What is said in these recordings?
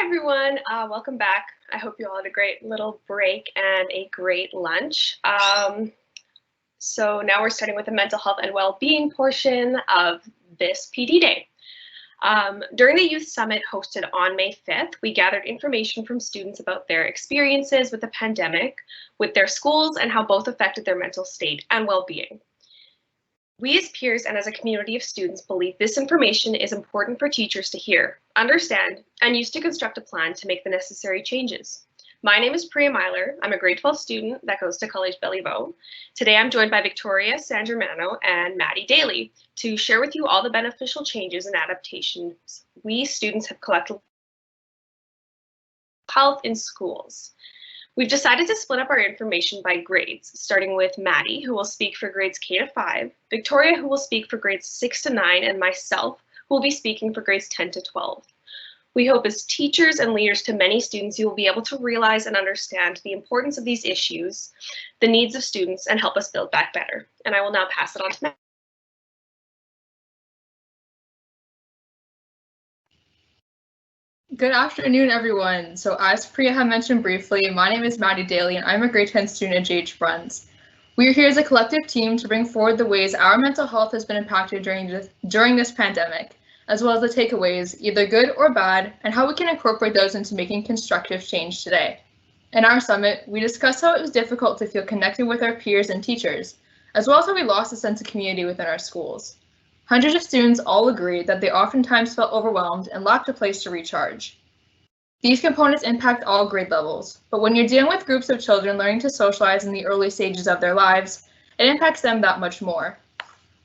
Hi everyone, welcome back. I hope you all had a great little break and a great lunch. So now we're starting with the mental health and well-being portion of this PD Day. During the Youth Summit hosted on May 5th, we gathered information from students about their experiences with the pandemic, with their schools, and how both affected their mental state and well-being. We as peers and as a community of students believe this information is important for teachers to hear, understand, and use to construct a plan to make the necessary changes. My name is Priya Myler. I'm a grade 12 student that goes to College Bellevue. Today I'm joined by Victoria Sangermano and Maddie Daley to share with you all the beneficial changes and adaptations we students have collected health in schools. We've decided to split up our information by grades, starting with Maddie, who will speak for grades K to 5, Victoria, who will speak for grades 6 to 9, and myself, who will be speaking for grades 10 to 12. We hope as teachers and leaders to many students, you will be able to realize and understand the importance of these issues, the needs of students, and help us build back better. And I will now pass it on to Maddie. Good afternoon, everyone. So as Priya had mentioned briefly, my name is Maddie Daley, and I'm a grade 10 student at JH Bruns. We are here as a collective team to bring forward the ways our mental health has been impacted during this pandemic, as well as the takeaways, either good or bad, and how we can incorporate those into making constructive change today. In our summit, we discussed how it was difficult to feel connected with our peers and teachers, as well as how we lost a sense of community within our schools. Hundreds of students all agreed that they oftentimes felt overwhelmed and lacked a place to recharge. These components impact all grade levels, but when you're dealing with groups of children learning to socialize in the early stages of their lives, it impacts them that much more.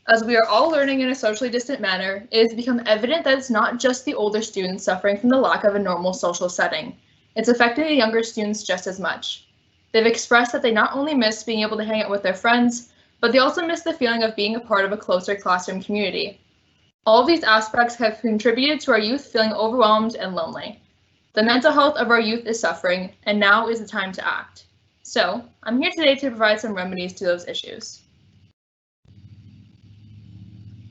As we are all learning in a socially distant manner, it has become evident that it's not just the older students suffering from the lack of a normal social setting. It's affecting the younger students just as much. They've expressed that they not only miss being able to hang out with their friends, but they also miss the feeling of being a part of a closer classroom community. All of these aspects have contributed to our youth feeling overwhelmed and lonely. The mental health of our youth is suffering, and now is the time to act. So, I'm here today to provide some remedies to those issues.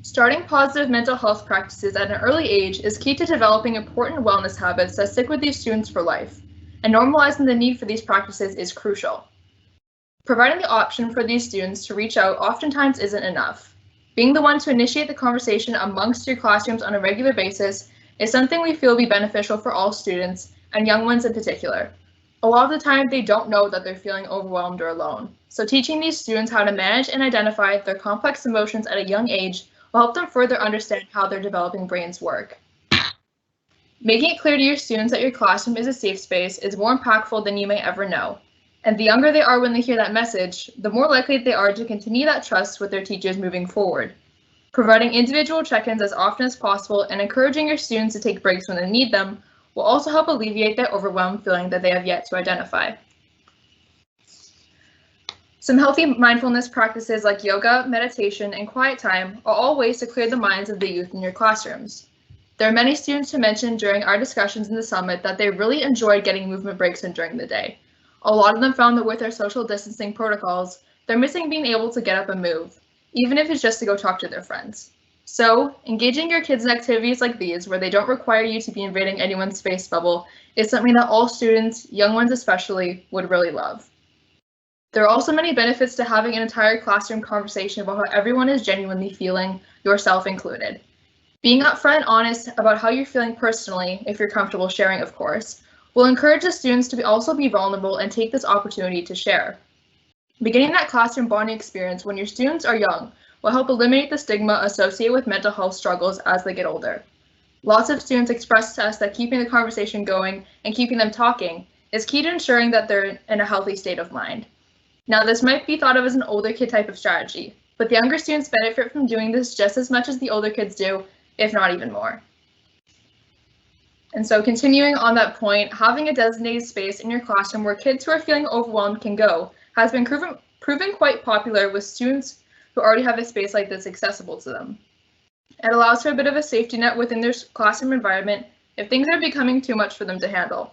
Starting positive mental health practices at an early age is key to developing important wellness habits that stick with these students for life, and normalizing the need for these practices is crucial. Providing the option for these students to reach out oftentimes isn't enough. Being the one to initiate the conversation amongst your classrooms on a regular basis is something we feel will be beneficial for all students, and young ones in particular. A lot of the time, they don't know that they're feeling overwhelmed or alone. So teaching these students how to manage and identify their complex emotions at a young age will help them further understand how their developing brains work. Making it clear to your students that your classroom is a safe space is more impactful than you may ever know. And the younger they are when they hear that message, the more likely they are to continue that trust with their teachers moving forward. Providing individual check-ins as often as possible and encouraging your students to take breaks when they need them will also help alleviate that overwhelmed feeling that they have yet to identify. Some healthy mindfulness practices like yoga, meditation, and quiet time are all ways to clear the minds of the youth in your classrooms. There are many students who mentioned during our discussions in the summit that they really enjoyed getting movement breaks in during the day. A lot of them found that with our social distancing protocols, they're missing being able to get up and move, even if it's just to go talk to their friends. So, engaging your kids in activities like these, where they don't require you to be invading anyone's space bubble, is something that all students, young ones especially, would really love. There are also many benefits to having an entire classroom conversation about how everyone is genuinely feeling, yourself included. Being upfront and honest about how you're feeling personally, if you're comfortable sharing, of course, will encourage the students to also be vulnerable and take this opportunity to share. Beginning that classroom bonding experience when your students are young will help eliminate the stigma associated with mental health struggles as they get older. Lots of students express to us that keeping the conversation going and keeping them talking is key to ensuring that they're in a healthy state of mind. Now, this might be thought of as an older kid type of strategy, but the younger students benefit from doing this just as much as the older kids do, if not even more. And so continuing on that point, having a designated space in your classroom where kids who are feeling overwhelmed can go has been proven quite popular with students who already have a space like this accessible to them. It allows for a bit of a safety net within their classroom environment if things are becoming too much for them to handle.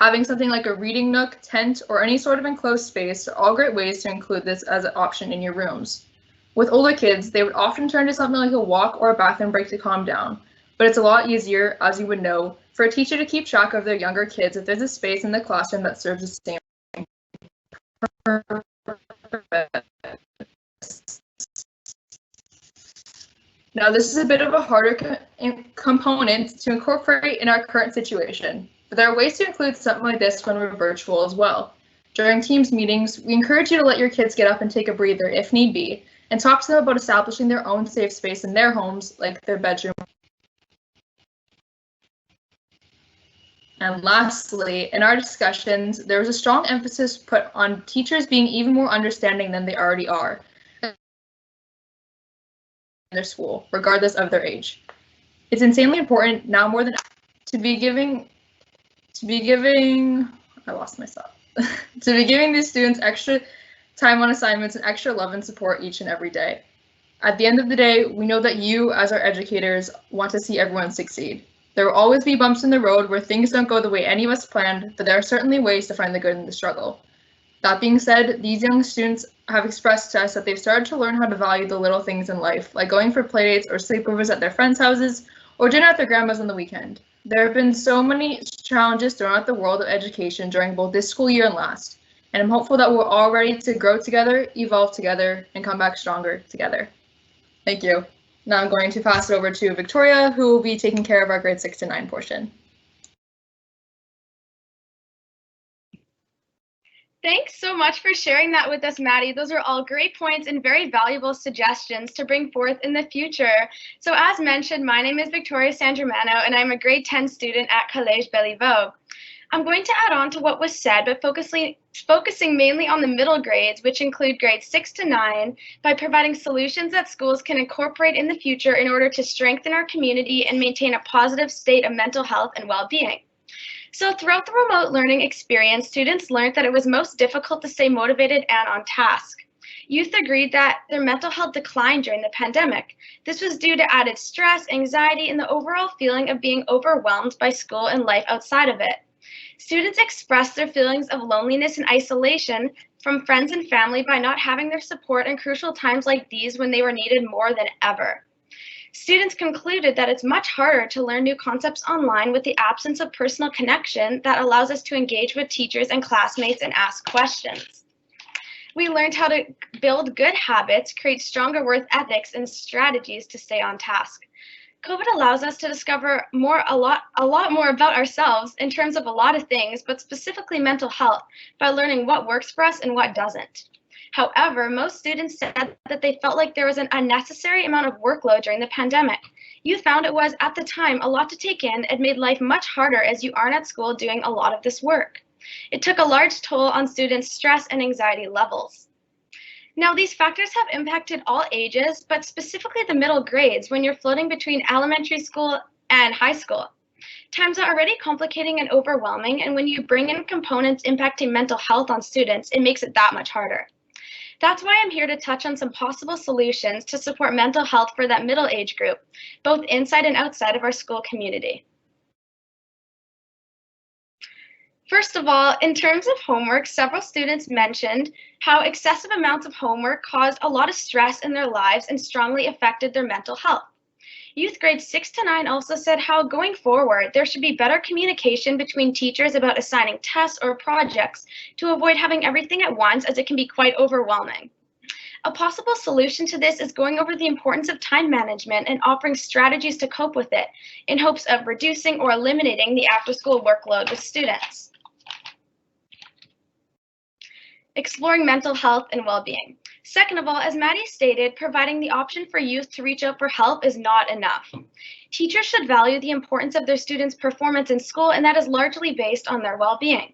Having something like a reading nook, tent, or any sort of enclosed space are all great ways to include this as an option in your rooms. With older kids, they would often turn to something like a walk or a bathroom break to calm down, but it's a lot easier, as you would know, for a teacher to keep track of their younger kids if there's a space in the classroom that serves the same purpose. Now, this is a bit of a harder component to incorporate in our current situation, but there are ways to include something like this when we're virtual as well. During Teams meetings, we encourage you to let your kids get up and take a breather if need be, and talk to them about establishing their own safe space in their homes, like their bedroom. And lastly, in our discussions, there was a strong emphasis put on teachers being even more understanding than they already are in their school, regardless of their age. It's insanely important now more than ever to be giving these students extra time on assignments and extra love and support each and every day. At the end of the day, we know that you, as our educators, want to see everyone succeed. There will always be bumps in the road where things don't go the way any of us planned, but there are certainly ways to find the good in the struggle. That being said, these young students have expressed to us that they've started to learn how to value the little things in life, like going for playdates or sleepovers at their friends' houses, or dinner at their grandma's on the weekend. There have been so many challenges thrown at the world of education during both this school year and last, and I'm hopeful that we're all ready to grow together, evolve together, and come back stronger together. Thank you. Now I'm going to pass it over to Victoria, who will be taking care of our grade 6 to 9 portion. Thanks so much for sharing that with us, Maddie. Those are all great points and very valuable suggestions to bring forth in the future. So as mentioned, my name is Victoria Sangermano, and I'm a grade 10 student at Collège Béliveau. I'm going to add on to what was said, but focusing mainly on the middle grades, which include grades 6 to 9, by providing solutions that schools can incorporate in the future in order to strengthen our community and maintain a positive state of mental health and well-being. So throughout the remote learning experience, students learned that it was most difficult to stay motivated and on task. Youth agreed that their mental health declined during the pandemic. This was due to added stress, anxiety, and the overall feeling of being overwhelmed by school and life outside of it. Students expressed their feelings of loneliness and isolation from friends and family by not having their support in crucial times like these when they were needed more than ever. Students concluded that it's much harder to learn new concepts online with the absence of personal connection that allows us to engage with teachers and classmates and ask questions. We learned how to build good habits, create stronger work ethics, and strategies to stay on task. COVID allows us to discover a lot more about ourselves in terms of a lot of things, but specifically mental health, by learning what works for us and what doesn't. However, most students said that they felt like there was an unnecessary amount of workload during the pandemic. You found it was, at the time, a lot to take in and made life much harder as you aren't at school doing a lot of this work. It took a large toll on students' stress and anxiety levels. Now, these factors have impacted all ages, but specifically the middle grades when you're floating between elementary school and high school. Times are already complicating and overwhelming, and when you bring in components impacting mental health on students, it makes it that much harder. That's why I'm here to touch on some possible solutions to support mental health for that middle age group, both inside and outside of our school community. First of all, in terms of homework, several students mentioned how excessive amounts of homework caused a lot of stress in their lives and strongly affected their mental health. Youth grades 6 to 9 also said how going forward, there should be better communication between teachers about assigning tests or projects to avoid having everything at once, as it can be quite overwhelming. A possible solution to this is going over the importance of time management and offering strategies to cope with it in hopes of reducing or eliminating the after-school workload with students. Exploring mental health and well-being. Second of all, as Maddie stated, providing the option for youth to reach out for help is not enough. Teachers should value the importance of their students' performance in school, and that is largely based on their well-being.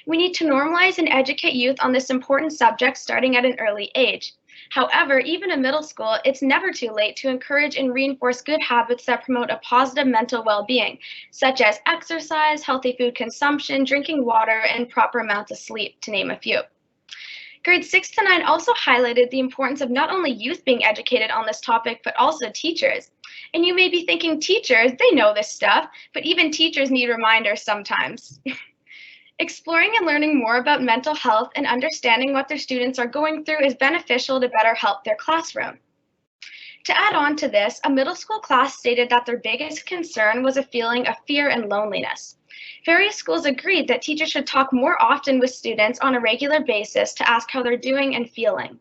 We need to normalize and educate youth on this important subject starting at an early age. However, even in middle school, it's never too late to encourage and reinforce good habits that promote a positive mental well-being, such as exercise, healthy food consumption, drinking water, and proper amounts of sleep, to name a few. Grades 6 to 9 also highlighted the importance of not only youth being educated on this topic, but also teachers. And you may be thinking, teachers, they know this stuff, but even teachers need reminders sometimes. Exploring and learning more about mental health and understanding what their students are going through is beneficial to better help their classroom. To add on to this, a middle school class stated that their biggest concern was a feeling of fear and loneliness. Various schools agreed that teachers should talk more often with students on a regular basis to ask how they're doing and feeling.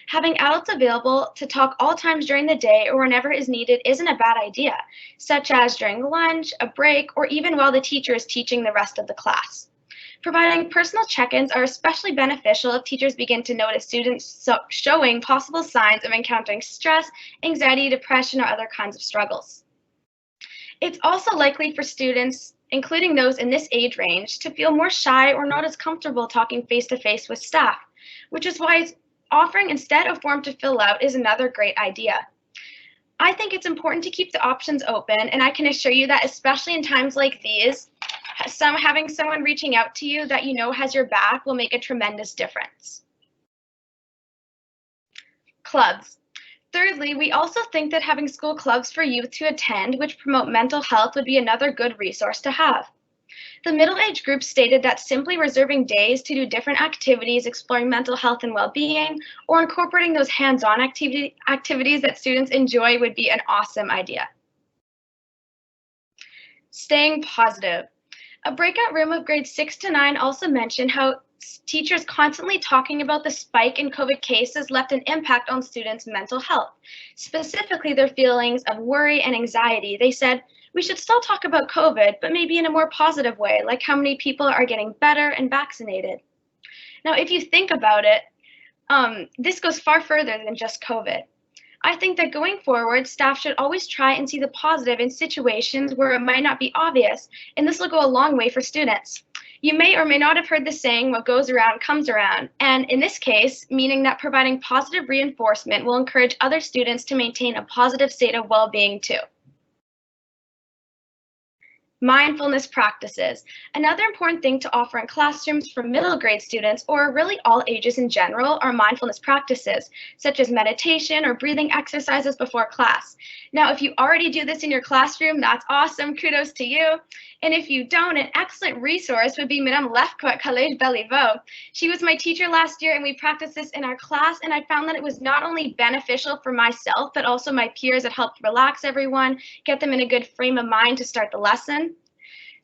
Having adults available to talk all times during the day or whenever is needed isn't a bad idea, such as during lunch, a break, or even while the teacher is teaching the rest of the class. Providing personal check-ins are especially beneficial if teachers begin to notice students showing possible signs of encountering stress, anxiety, depression, or other kinds of struggles. It's also likely for students, including those in this age range, to feel more shy or not as comfortable talking face-to-face with staff, which is why offering instead a form to fill out is another great idea. I think it's important to keep the options open, and I can assure you that especially in times like these, having someone reaching out to you that you know has your back will make a tremendous difference. Clubs. Thirdly, we also think that having school clubs for youth to attend, which promote mental health, would be another good resource to have. The middle-aged group stated that simply reserving days to do different activities, exploring mental health and well-being, or incorporating those hands-on activities that students enjoy would be an awesome idea. Staying positive. A breakout room of grades 6 to 9 also mentioned how teachers constantly talking about the spike in COVID cases left an impact on students' mental health, specifically their feelings of worry and anxiety. They said, we should still talk about COVID, but maybe in a more positive way, like how many people are getting better and vaccinated. Now, if you think about it, this goes far further than just COVID. I think that going forward, staff should always try and see the positive in situations where it might not be obvious, and this will go a long way for students. You may or may not have heard the saying, what goes around comes around, and in this case, meaning that providing positive reinforcement will encourage other students to maintain a positive state of well-being too. Mindfulness practices. Another important thing to offer in classrooms for middle grade students, or really all ages in general, are mindfulness practices, such as meditation or breathing exercises before class. Now, if you already do this in your classroom, that's awesome, kudos to you. And if you don't, an excellent resource would be Madame Lefko at Collège Bellevaux. She was my teacher last year, and we practiced this in our class, and I found that it was not only beneficial for myself, but also my peers. It helped relax everyone, get them in a good frame of mind to start the lesson.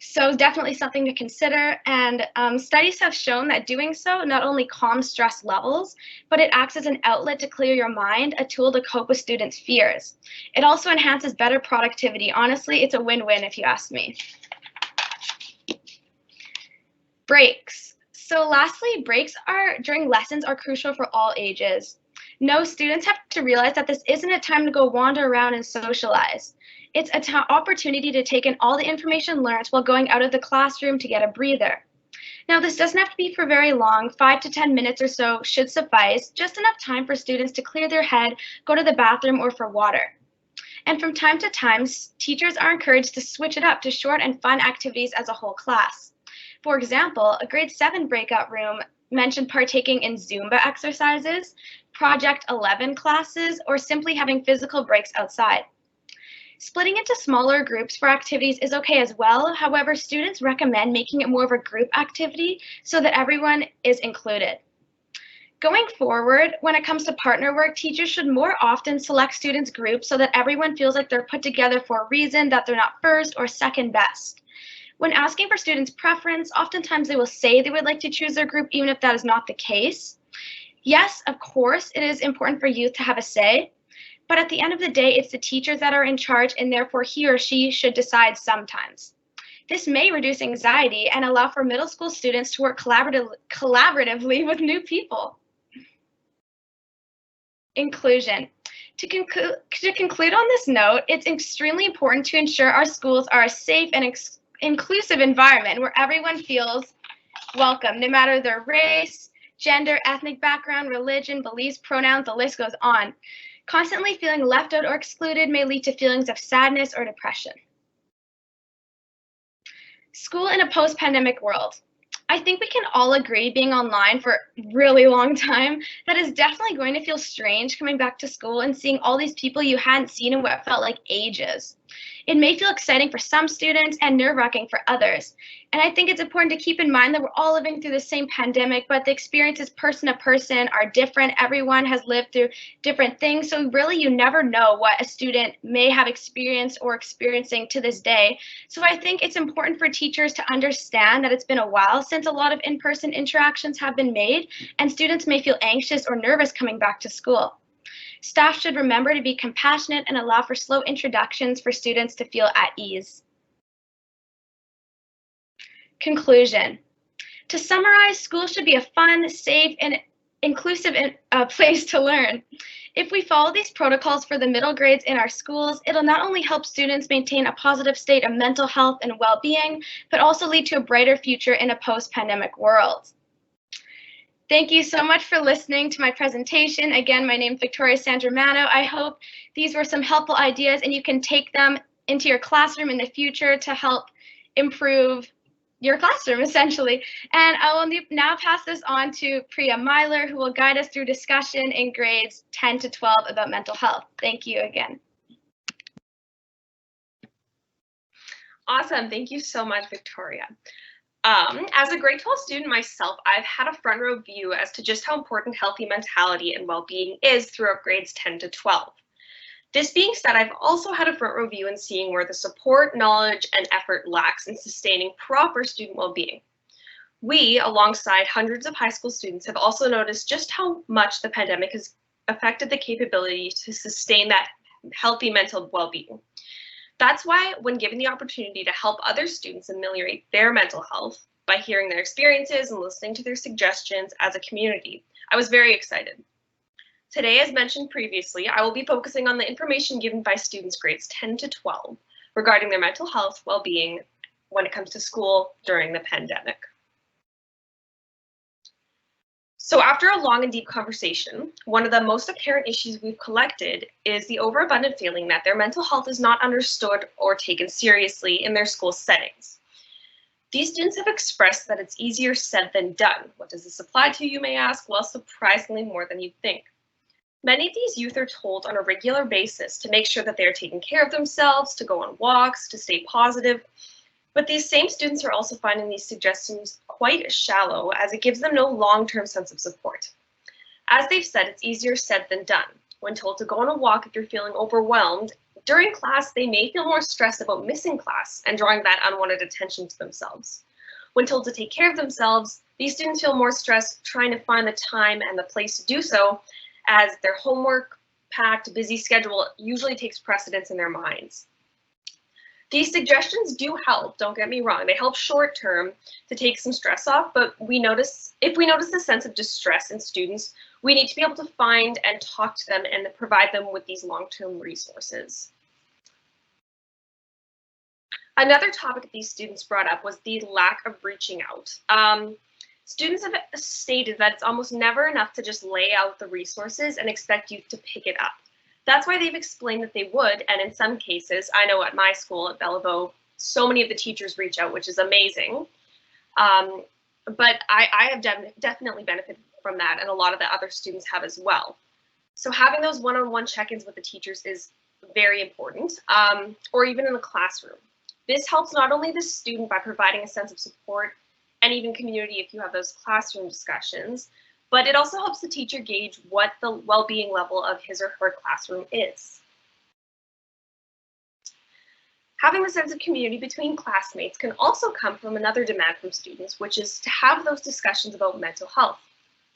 So definitely something to consider, and studies have shown that doing so not only calms stress levels, but it acts as an outlet to clear your mind, a tool to cope with students' fears. It also enhances better productivity. Honestly, it's a win-win if you ask me. Breaks. So lastly, breaks during lessons are crucial for all ages. No, students have to realize that this isn't a time to go wander around and socialize. It's an opportunity to take in all the information learned while going out of the classroom to get a breather. Now, this doesn't have to be for very long. 5 to 10 minutes or so should suffice, just enough time for students to clear their head, go to the bathroom, or for water. And from time to time, teachers are encouraged to switch it up to short and fun activities as a whole class. For example, a grade 7 breakout room mentioned partaking in Zumba exercises, Project 11 classes, or simply having physical breaks outside. Splitting into smaller groups for activities is okay as well. However, students recommend making it more of a group activity so that everyone is included. Going forward, when it comes to partner work, teachers should more often select students' groups so that everyone feels like they're put together for a reason, that they're not first or second best. When asking for students' preference, oftentimes they will say they would like to choose their group even if that is not the case. Yes, of course, it is important for youth to have a say, but at the end of the day, it's the teachers that are in charge, and therefore he or she should decide sometimes. This may reduce anxiety and allow for middle school students to work collaboratively with new people. Inclusion. To conclude on this note, it's extremely important to ensure our schools are a safe and inclusive environment where everyone feels welcome, no matter their race, gender, ethnic background, religion, beliefs, pronouns, the list goes on. Constantly feeling left out or excluded may lead to feelings of sadness or depression. School in a post-pandemic world. I think we can all agree, being online for a really long time, that is definitely going to feel strange coming back to school and seeing all these people you hadn't seen in what felt like ages. It may feel exciting for some students and nerve-wracking for others. And I think it's important to keep in mind that we're all living through the same pandemic, but the experiences person to person are different. Everyone has lived through different things. So really, you never know what a student may have experienced or experiencing to this day. So I think it's important for teachers to understand that it's been a while since a lot of in-person interactions have been made, and students may feel anxious or nervous coming back to school. Staff should remember to be compassionate and allow for slow introductions for students to feel at ease. Conclusion. To summarize, school should be a fun, safe, and inclusive place to learn. If we follow these protocols for the middle grades in our schools, it'll not only help students maintain a positive state of mental health and well-being, but also lead to a brighter future in a post-pandemic world. Thank you so much for listening to my presentation. Again, my name is Victoria Sangermano. I hope these were some helpful ideas and you can take them into your classroom in the future to help improve your classroom, essentially. And I will now pass this on to Priya Myler, who will guide us through discussion in grades 10 to 12 about mental health. Thank you again. Awesome. Thank you so much, Victoria. As a grade 12 student myself, I've had a front row view as to just how important healthy mentality and well-being is throughout grades 10 to 12. This being said, I've also had a front row view in seeing where the support, knowledge, and effort lacks in sustaining proper student well-being. We, alongside hundreds of high school students, have also noticed just how much the pandemic has affected the capability to sustain that healthy mental well-being. That's why, when given the opportunity to help other students ameliorate their mental health by hearing their experiences and listening to their suggestions as a community, I was very excited. Today, as mentioned previously, I will be focusing on the information given by students grades 10 to 12 regarding their mental health well-being when it comes to school during the pandemic. So after a long and deep conversation, one of the most apparent issues we've collected is the overabundant feeling that their mental health is not understood or taken seriously in their school settings. These students have expressed that it's easier said than done. What does this apply to, you may ask? Well, surprisingly more than you'd think. Many of these youth are told on a regular basis to make sure that they are taking care of themselves, to go on walks, to stay positive. But these same students are also finding these suggestions quite shallow, as it gives them no long-term sense of support. As they've said, it's easier said than done. When told to go on a walk if you're feeling overwhelmed, during class they may feel more stressed about missing class and drawing that unwanted attention to themselves. When told to take care of themselves, these students feel more stressed trying to find the time and the place to do so, as their homework-packed, busy schedule usually takes precedence in their minds. These suggestions do help, don't get me wrong. They help short term to take some stress off, but if we notice a sense of distress in students, we need to be able to find and talk to them and provide them with these long-term resources. Another topic these students brought up was the lack of reaching out. Students have stated that it's almost never enough to just lay out the resources and expect youth to pick it up. That's why they've explained that they would, and in some cases, I know at my school at Bellevue, so many of the teachers reach out, which is amazing. But I have definitely benefited from that, and a lot of the other students have as well. So having those one-on-one check-ins with the teachers is very important, or even in the classroom. This helps not only the student by providing a sense of support and even community if you have those classroom discussions, but it also helps the teacher gauge what the well-being level of his or her classroom is. Having the sense of community between classmates can also come from another demand from students, which is to have those discussions about mental health.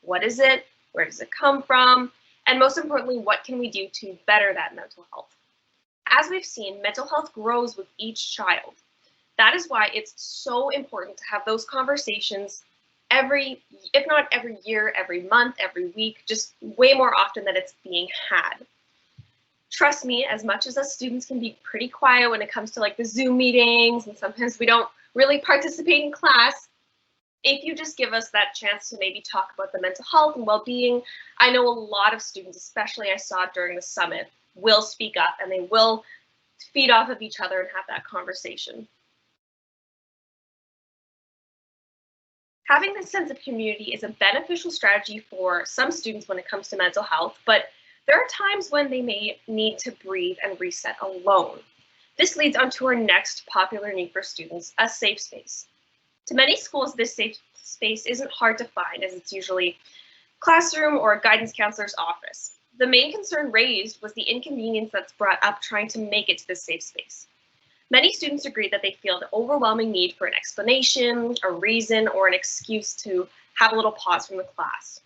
What is it? Where does it come from? And most importantly, what can we do to better that mental health? As we've seen, mental health grows with each child. That is why it's so important to have those conversations if not every year, every month, every week, just way more often than it's being had. Trust me, as much as us students can be pretty quiet when it comes to like the Zoom meetings, and sometimes we don't really participate in class, if you just give us that chance to maybe talk about the mental health and well-being, I know a lot of students, especially I saw during the summit, will speak up and they will feed off of each other and have that conversation. Having this sense of community is a beneficial strategy for some students when it comes to mental health, but there are times when they may need to breathe and reset alone. This leads on to our next popular need for students, a safe space. To many schools, this safe space isn't hard to find, as it's usually a classroom or a guidance counselor's office. The main concern raised was the inconvenience that's brought up trying to make it to this safe space. Many students agree that they feel the overwhelming need for an explanation, a reason, or an excuse to have a little pause from the class.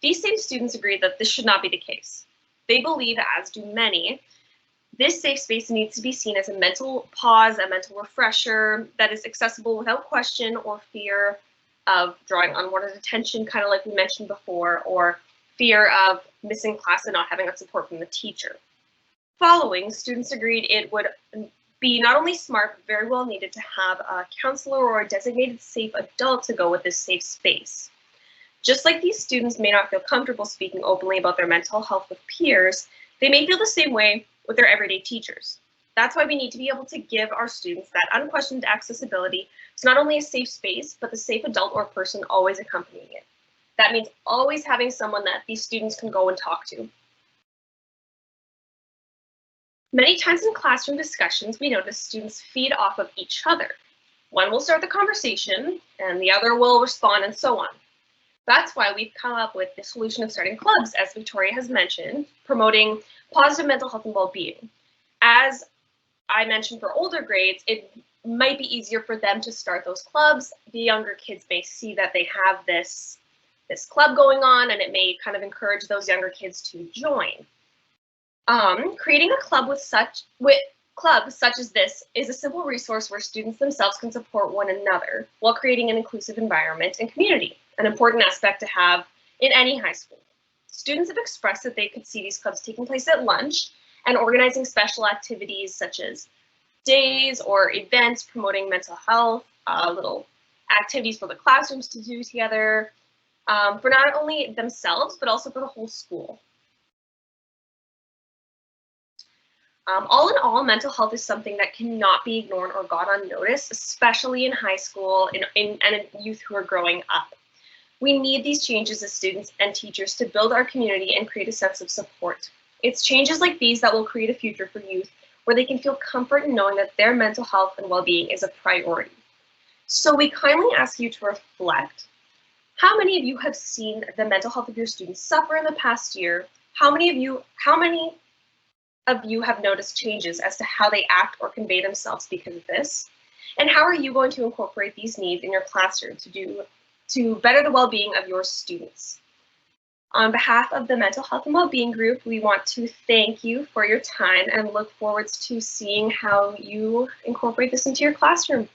These same students agree that this should not be the case. They believe, as do many, this safe space needs to be seen as a mental pause, a mental refresher that is accessible without question or fear of drawing unwanted attention, kind of like we mentioned before, or fear of missing class and not having that support from the teacher. Following, students agreed it would be not only smart, but very well needed to have a counselor or a designated safe adult to go with this safe space. Just like these students may not feel comfortable speaking openly about their mental health with peers, they may feel the same way with their everyday teachers. That's why we need to be able to give our students that unquestioned accessibility to not only a safe space, but the safe adult or person always accompanying it. That means always having someone that these students can go and talk to. Many times in classroom discussions, we notice students feed off of each other. One will start the conversation, and the other will respond, and so on. That's why we've come up with the solution of starting clubs, as Victoria has mentioned, promoting positive mental health and well-being. As I mentioned for older grades, it might be easier for them to start those clubs. The younger kids may see that they have this club going on, and it may kind of encourage those younger kids to join. Creating a club with clubs such as this is a simple resource where students themselves can support one another while creating an inclusive environment and community, an important aspect to have in any high school. Students have expressed that they could see these clubs taking place at lunch and organizing special activities such as days or events promoting mental health, little activities for the classrooms to do together, for not only themselves, but also for the whole school. All in all, mental health is something that cannot be ignored or got unnoticed, especially in high school and in youth who are growing up. We need these changes as students and teachers to build our community and create a sense of support. It's changes like these that will create a future for youth where they can feel comfort in knowing that their mental health and well-being is a priority. So we kindly ask you to reflect. How many of you have seen the mental health of your students suffer in the past year? How many of you have noticed changes as to how they act or convey themselves because of this? And how are you going to incorporate these needs in your classroom to better the well-being of your students? On behalf of the Mental Health and Wellbeing Group, we want to thank you for your time and look forward to seeing how you incorporate this into your classroom.